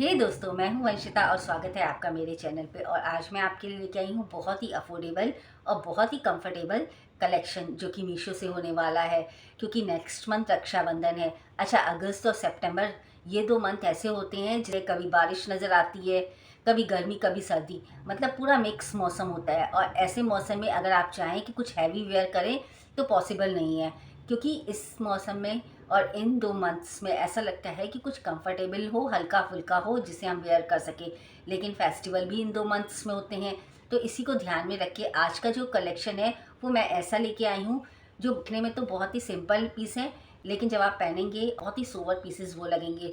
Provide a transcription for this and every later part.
हे दोस्तों, मैं हूं वंशिता और स्वागत है आपका मेरे चैनल पे। और आज मैं आपके लिए लेके आई हूं बहुत ही अफोर्डेबल और बहुत ही कंफर्टेबल कलेक्शन जो कि मीशो से होने वाला है, क्योंकि नेक्स्ट मंथ रक्षाबंधन है। अच्छा, अगस्त और सितंबर ये 2 मंथ ऐसे होते हैं जिन्हें कभी बारिश नज़र आती है, कभी गर्मी, कभी सर्दी, मतलब पूरा मिक्स मौसम होता है। और ऐसे मौसम में अगर आप चाहें कि कुछ हैवी वेयर करें तो पॉसिबल नहीं है, क्योंकि इस मौसम में और इन 2 मंथ्स में ऐसा लगता है कि कुछ कंफर्टेबल हो, हल्का फुल्का हो, जिसे हम वेयर कर सकें। लेकिन फेस्टिवल भी इन 2 मंथ्स में होते हैं, तो इसी को ध्यान में रख के आज का जो कलेक्शन है वो मैं ऐसा लेके आई हूँ जो दिखने में तो बहुत ही सिंपल पीस है, लेकिन जब आप पहनेंगे बहुत ही सोवर पीसेस वो लगेंगे।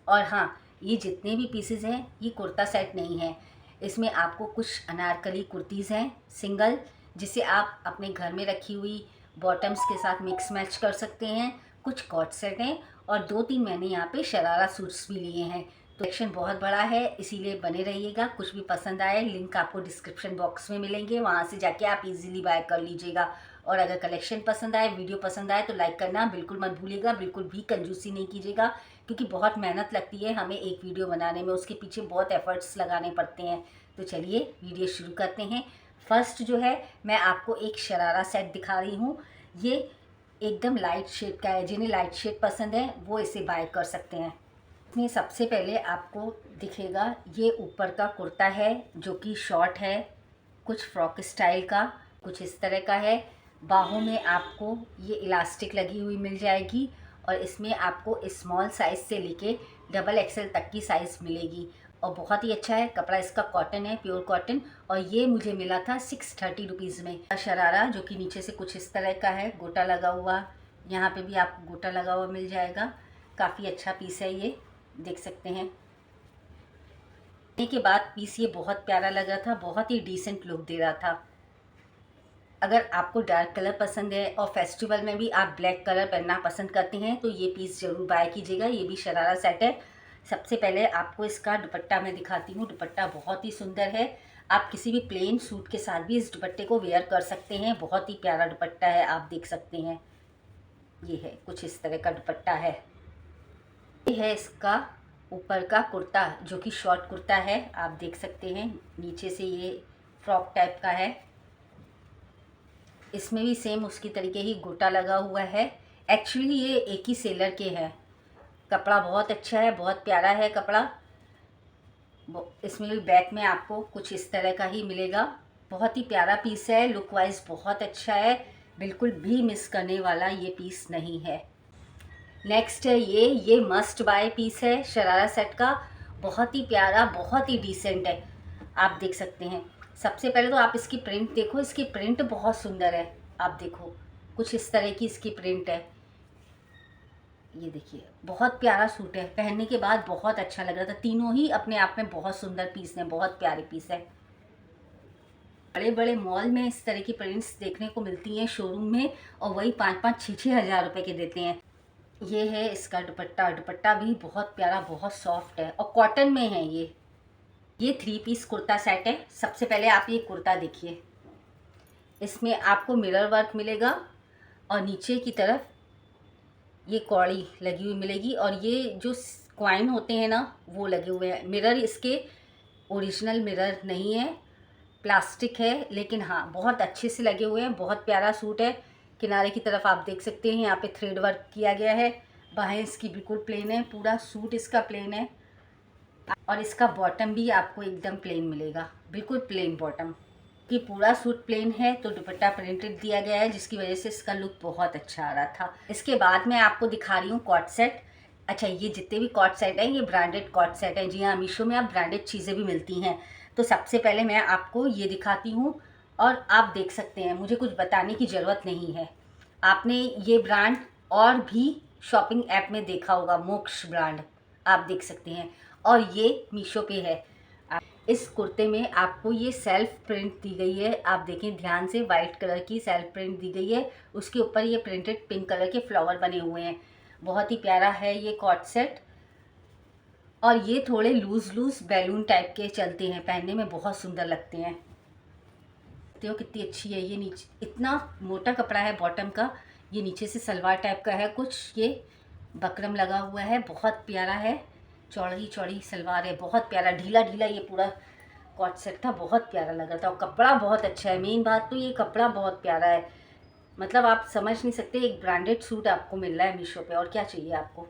और हाँ, ये जितने भी पीसेस हैं ये कुर्ता सेट नहीं है। इसमें आपको कुछ अनारकली कुर्तीज़ हैं सिंगल, जिसे आप अपने घर में रखी हुई बॉटम्स के साथ मिक्स मैच कर सकते हैं। कुछ कॉट सेट हैं और 2-3 मैंने यहाँ पे शरारा सूट्स भी लिए हैं। तो कलेक्शन बहुत बड़ा है, इसीलिए बने रहिएगा। कुछ भी पसंद आए लिंक आपको डिस्क्रिप्शन बॉक्स में मिलेंगे, वहाँ से जाके आप इजीली बाय कर लीजिएगा। और अगर कलेक्शन पसंद आए, वीडियो पसंद आए तो लाइक करना बिल्कुल मत भूलिएगा, बिल्कुल भी कंजूसी नहीं कीजिएगा, क्योंकि बहुत मेहनत लगती है हमें एक वीडियो बनाने में, उसके पीछे बहुत एफर्ट्स लगाने पड़ते हैं। तो चलिए वीडियो शुरू करते हैं। फर्स्ट जो है, मैं आपको एक शरारा सेट दिखा रही हूँ। ये एकदम लाइट शेड का है, जिन्हें लाइट शेड पसंद है वो इसे बाय कर सकते हैं। इसमें सबसे पहले आपको दिखेगा ये ऊपर का कुर्ता है जो कि शॉर्ट है, कुछ फ्रॉक स्टाइल का, कुछ इस तरह का है। बाहों में आपको ये इलास्टिक लगी हुई मिल जाएगी और इसमें आपको स्मॉल साइज़ से लेके डबल एक्सेल तक की साइज़ मिलेगी। और बहुत ही अच्छा है कपड़ा, इसका कॉटन है, प्योर कॉटन। और ये मुझे मिला था 630 रुपीज़ में। शरारा जो कि नीचे से कुछ इस तरह का है, गोटा लगा हुआ, यहाँ पे भी आपको गोटा लगा हुआ मिल जाएगा। काफ़ी अच्छा पीस है, ये देख सकते हैं। के बाद पीस ये बहुत प्यारा लग रहा था, बहुत ही डिसेंट लुक दे रहा था। अगर आपको डार्क कलर पसंद है और फेस्टिवल में भी आप ब्लैक कलर पहनना पसंद करते हैं तो ये पीस ज़रूर बाय कीजिएगा। ये भी शरारा सेट है। सबसे पहले आपको इसका दुपट्टा मैं दिखाती हूँ। दुपट्टा बहुत ही सुंदर है, आप किसी भी प्लेन सूट के साथ भी इस दुपट्टे को वेयर कर सकते हैं। बहुत ही प्यारा दुपट्टा है, आप देख सकते हैं। ये है, कुछ इस तरह का दुपट्टा है। ये है इसका ऊपर का कुर्ता जो कि शॉर्ट कुर्ता है, आप देख सकते हैं। नीचे से ये फ्रॉक टाइप का है, इसमें भी सेम उसकी तरीके ही गोटा लगा हुआ है। एक्चुअली ये एक ही सेलर के हैं। कपड़ा बहुत अच्छा है, बहुत प्यारा है कपड़ा। इसमें भी बैक में आपको कुछ इस तरह का ही मिलेगा। बहुत ही प्यारा पीस है, लुक वाइज बहुत अच्छा है, बिल्कुल भी मिस करने वाला ये पीस नहीं है। नेक्स्ट है ये मस्ट बाय पीस है शरारा सेट का। बहुत ही प्यारा, बहुत ही डिसेंट है, आप देख सकते हैं। सबसे पहले तो आप इसकी प्रिंट देखो, इसकी प्रिंट बहुत सुंदर है। आप देखो, कुछ इस तरह की इसकी प्रिंट है। ये देखिए, बहुत प्यारा सूट है, पहनने के बाद बहुत अच्छा लग रहा था। तीनों ही अपने आप में बहुत सुंदर पीस हैं, बहुत प्यारे पीस है। बड़े बड़े मॉल में इस तरह की प्रिंट्स देखने को मिलती हैं शोरूम में, और वही 5-5, 6-6 हज़ार रुपये के देते हैं। ये है इसका दुपट्टा। दुपट्टा भी बहुत प्यारा, बहुत सॉफ्ट है और कॉटन में है ये 3 पीस कुर्ता सेट है। सबसे पहले आप ये कुर्ता देखिए, इसमें आपको मिरर वर्क मिलेगा और नीचे की तरफ ये कौड़ी लगी हुई मिलेगी, और ये जो क्वाइन होते हैं ना वो लगे हुए हैं। मिरर इसके ओरिजिनल मिरर नहीं है, प्लास्टिक है, लेकिन हाँ बहुत अच्छे से लगे हुए हैं। बहुत प्यारा सूट है। किनारे की तरफ आप देख सकते हैं, यहाँ पे थ्रेड वर्क किया गया है। बाहें इसकी बिल्कुल प्लेन है, पूरा सूट इसका प्लेन है। और इसका बॉटम भी आपको एकदम प्लेन मिलेगा, बिल्कुल प्लेन बॉटम। कि पूरा सूट प्लेन है तो दुपट्टा प्रिंटेड दिया गया है, जिसकी वजह से इसका लुक बहुत अच्छा आ रहा था। इसके बाद मैं आपको दिखा रही हूँ कॉट सेट। अच्छा, ये जितने भी कॉट सेट हैं ये ब्रांडेड कॉट सेट हैं। जी हाँ, मीशो में आप ब्रांडेड चीज़ें भी मिलती हैं। तो सबसे पहले मैं आपको ये दिखाती हूँ और आप देख सकते हैं, मुझे कुछ बताने की ज़रूरत नहीं है। आपने ये ब्रांड और भी शॉपिंग ऐप में देखा होगा, मोक्ष ब्रांड, आप देख सकते हैं। और ये मीशो पे है। इस कुर्ते में आपको ये सेल्फ प्रिंट दी गई है, आप देखें ध्यान से, वाइट कलर की सेल्फ प्रिंट दी गई है। उसके ऊपर ये प्रिंटेड पिंक कलर के फ्लावर बने हुए हैं। बहुत ही प्यारा है ये कॉट सेट। और ये थोड़े लूज लूज बैलून टाइप के चलते हैं, पहनने में बहुत सुंदर लगते हैं। देखते हो कितनी अच्छी है ये। नीचे इतना मोटा कपड़ा है बॉटम का, ये नीचे से सलवार टाइप का है कुछ, ये बकरम लगा हुआ है, बहुत प्यारा है। चौड़ी चौड़ी सलवार है, बहुत प्यारा ढीला ढीला ये पूरा कॉट सेट था, बहुत प्यारा लग रहा था और कपड़ा बहुत अच्छा है। मेन बात तो ये कपड़ा बहुत प्यारा है, मतलब आप समझ नहीं सकते, एक ब्रांडेड सूट आपको मिल रहा है मीशो पे, और क्या चाहिए आपको।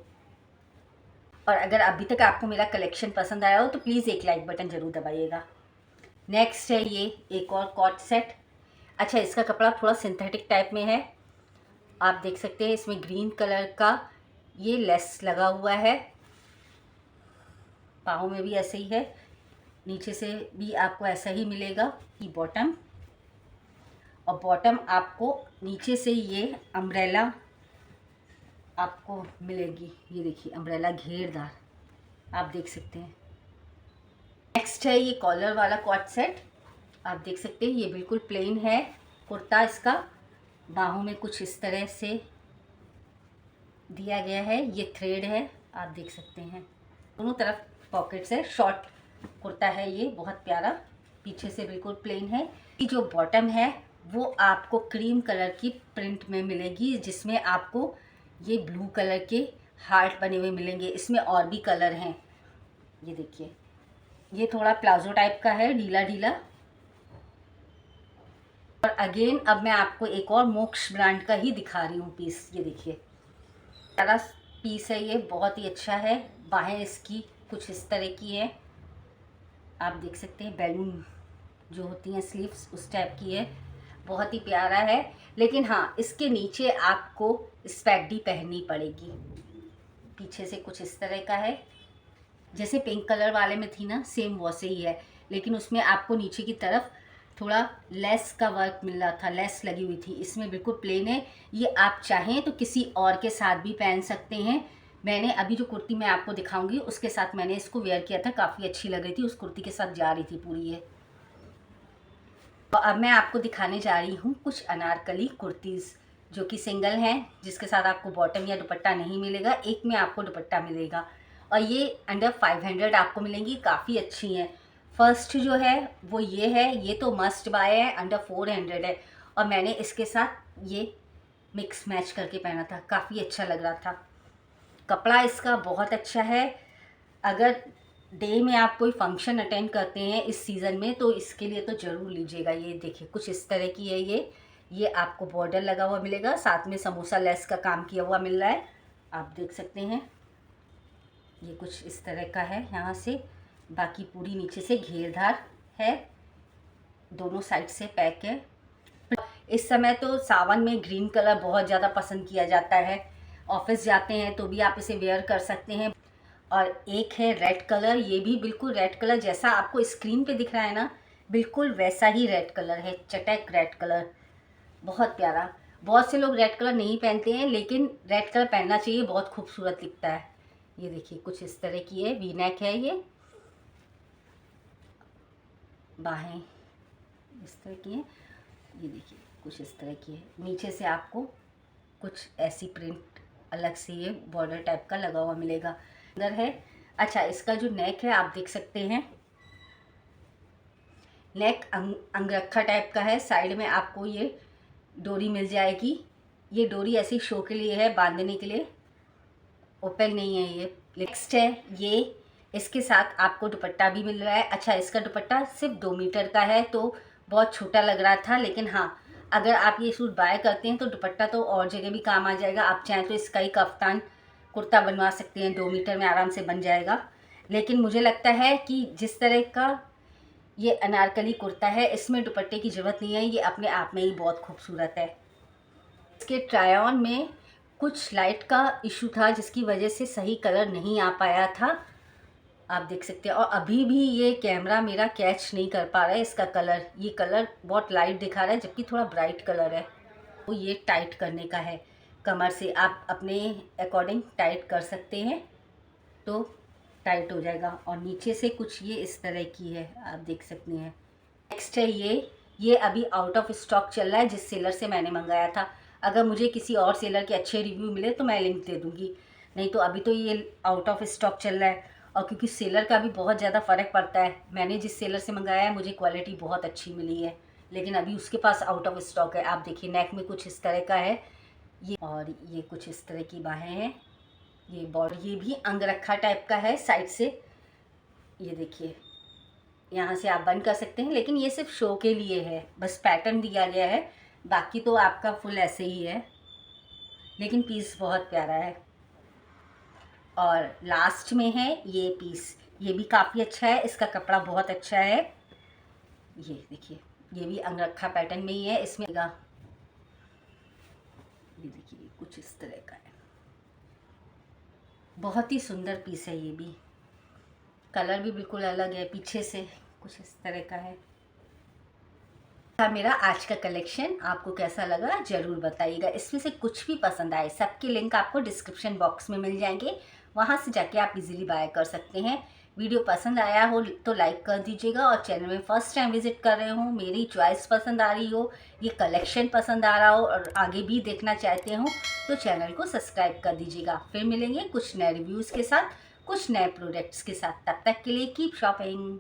और अगर अभी तक आपको मेरा कलेक्शन पसंद आया हो तो प्लीज़ एक लाइक बटन ज़रूर दबाइएगा। नेक्स्ट है ये एक और कॉट सेट। अच्छा, इसका कपड़ा थोड़ा सिंथेटिक टाइप में है, आप देख सकते हैं इसमें ग्रीन कलर का ये लेस लगा हुआ है, पाँव में भी ऐसे ही है, नीचे से भी आपको ऐसा ही मिलेगा कि बॉटम, और बॉटम आपको नीचे से ये अम्ब्रेला आपको मिलेगी, ये देखिए अम्ब्रेला घेरदार, आप देख सकते हैं। नेक्स्ट है ये कॉलर वाला कॉट सेट, आप देख सकते हैं ये बिल्कुल प्लेन है कुर्ता, इसका बाहों में कुछ इस तरह से दिया गया है, ये थ्रेड है, आप देख सकते हैं दोनों तरफ पॉकेट्स है, शॉर्ट कुर्ता है ये, बहुत प्यारा, पीछे से बिल्कुल प्लेन है। ये जो बॉटम है वो आपको क्रीम कलर की प्रिंट में मिलेगी, जिसमें आपको ये ब्लू कलर के हार्ट बने हुए मिलेंगे, इसमें और भी कलर हैं, ये देखिए ये थोड़ा प्लाजो टाइप का है, ढीला ढीला। और अगेन अब मैं आपको एक और मोक्ष ब्रांड का ही दिखा रही हूँ पीस, ये देखिए प्यारा पीस है ये, बहुत ही अच्छा है, बाहें इसकी कुछ इस तरह की है, आप देख सकते हैं बैलून जो होती हैं स्लीव्स उस टाइप की है, बहुत ही प्यारा है। लेकिन हाँ, इसके नीचे आपको स्पैगडी पहननी पड़ेगी, पीछे से कुछ इस तरह का है, जैसे पिंक कलर वाले में थी ना, सेम वैसे ही है, लेकिन उसमें आपको नीचे की तरफ थोड़ा लेस का वर्क मिल रहा था, लेस लगी हुई थी, इसमें बिल्कुल प्लेन है। ये आप चाहें तो किसी और के साथ भी पहन सकते हैं। मैंने अभी जो कुर्ती मैं आपको दिखाऊंगी उसके साथ मैंने इसको वेयर किया था, काफ़ी अच्छी लग रही थी, उस कुर्ती के साथ जा रही थी पूरी ये। तो अब मैं आपको दिखाने जा रही हूँ कुछ अनारकली कुर्तीज़ जो कि सिंगल हैं, जिसके साथ आपको बॉटम या दुपट्टा नहीं मिलेगा, एक में आपको दुपट्टा मिलेगा, और ये अंडर 500 आपको मिलेंगी, काफ़ी अच्छी हैं। फर्स्ट जो है वो ये है, ये तो मस्ट बाय है, अंडर 400 है, और मैंने इसके साथ ये मिक्स मैच करके पहना था, काफ़ी अच्छा लग रहा था। कपड़ा इसका बहुत अच्छा है, अगर डे में आप कोई फंक्शन अटेंड करते हैं इस सीज़न में तो इसके लिए तो ज़रूर लीजिएगा। ये देखिए कुछ इस तरह की है ये आपको बॉर्डर लगा हुआ मिलेगा, साथ में समोसा लेस का काम किया हुआ मिल रहा है, आप देख सकते हैं। ये कुछ इस तरह का है यहाँ से, बाकी पूरी नीचे से घेरदार है, दोनों साइड से पैक है। इस समय तो सावन में ग्रीन कलर बहुत ज़्यादा पसंद किया जाता है, ऑफिस जाते हैं तो भी आप इसे वेयर कर सकते हैं। और एक है रेड कलर, ये भी बिल्कुल रेड कलर जैसा आपको स्क्रीन पे दिख रहा है ना, बिल्कुल वैसा ही रेड कलर है, चटक रेड कलर, बहुत प्यारा। बहुत से लोग रेड कलर नहीं पहनते हैं, लेकिन रेड कलर पहनना चाहिए, बहुत खूबसूरत दिखता है। ये देखिए कुछ इस तरह की है, वी नेक है, ये बाहें इस तरह की है, ये देखिए कुछ इस तरह की है, नीचे से आपको कुछ ऐसी प्रिंट अलग से ये बॉर्डर टाइप का लगा हुआ मिलेगा, अंदर है। अच्छा, इसका जो नेक है आप देख सकते हैं, नेक अंगरखा टाइप का है, साइड में आपको ये डोरी मिल जाएगी, ये डोरी ऐसी शो के लिए है, बांधने के लिए, ओपन नहीं है ये। नेक्स्ट है ये, इसके साथ आपको दुपट्टा भी मिल रहा है। अच्छा, इसका दुपट्टा सिर्फ 2 मीटर का है तो बहुत छोटा लग रहा था, लेकिन हाँ अगर आप ये सूट बाय करते हैं तो दुपट्टा तो और जगह भी काम आ जाएगा, आप चाहें तो इसका ही कफ्तान कुर्ता बनवा सकते हैं, 2 मीटर में आराम से बन जाएगा। लेकिन मुझे लगता है कि जिस तरह का ये अनारकली कुर्ता है इसमें दुपट्टे की ज़रूरत नहीं है, ये अपने आप में ही बहुत खूबसूरत है। इसके ट्राई ऑन में कुछ लाइट का इशू था जिसकी वजह से सही कलर नहीं आ पाया था, आप देख सकते हैं। और अभी भी ये कैमरा मेरा कैच नहीं कर पा रहा है इसका कलर, ये कलर बहुत लाइट दिखा रहा है जबकि थोड़ा ब्राइट कलर है। तो ये टाइट करने का है, कमर से आप अपने अकॉर्डिंग टाइट कर सकते हैं तो टाइट हो जाएगा। और नीचे से कुछ ये इस तरह की है, आप देख सकते हैं। नेक्स्ट है ये अभी आउट ऑफ स्टॉक चल रहा है, जिस सेलर से मैंने मंगाया था। अगर मुझे किसी और सेलर के अच्छे रिव्यू मिले तो मैं लिंक दे दूँगी, नहीं तो अभी तो ये आउट ऑफ स्टॉक चल रहा है। और क्योंकि सेलर का भी बहुत ज़्यादा फ़र्क पड़ता है, मैंने जिस सेलर से मंगाया है मुझे क्वालिटी बहुत अच्छी मिली है, लेकिन अभी उसके पास आउट ऑफ स्टॉक है। आप देखिए नेक में कुछ इस तरह का है ये, और ये कुछ इस तरह की बाहें हैं, ये बॉर्डर ये भी अंगरखा टाइप का है साइड से। ये देखिए यहाँ से आप बंद कर सकते हैं, लेकिन ये सिर्फ शो के लिए है, बस पैटर्न दिया गया है, बाकी तो आपका फुल ऐसे ही है। लेकिन पीस बहुत प्यारा है। और लास्ट में है ये पीस, ये भी काफ़ी अच्छा है, इसका कपड़ा बहुत अच्छा है। ये देखिए ये भी अंगरखा पैटर्न में ही है। इसमें ये देखिए कुछ इस तरह का है, बहुत ही सुंदर पीस है। ये भी कलर भी बिल्कुल अलग है, पीछे से कुछ इस तरह का है। मेरा आज का कलेक्शन आपको कैसा लगा ज़रूर बताइएगा। इसमें से कुछ भी पसंद आए, सबके लिंक आपको डिस्क्रिप्शन बॉक्स में मिल जाएंगे, वहां से जाके आप इजीली बाय कर सकते हैं। वीडियो पसंद आया हो तो लाइक कर दीजिएगा, और चैनल में फर्स्ट टाइम विजिट कर रहे हो, मेरी चॉइस पसंद आ रही हो, ये कलेक्शन पसंद आ रहा हो और आगे भी देखना चाहते हो तो चैनल को सब्सक्राइब कर दीजिएगा। फिर मिलेंगे कुछ नए रिव्यूज़ के साथ, कुछ नए प्रोडक्ट्स के साथ। तब तक के लिए कीप शॉपिंग।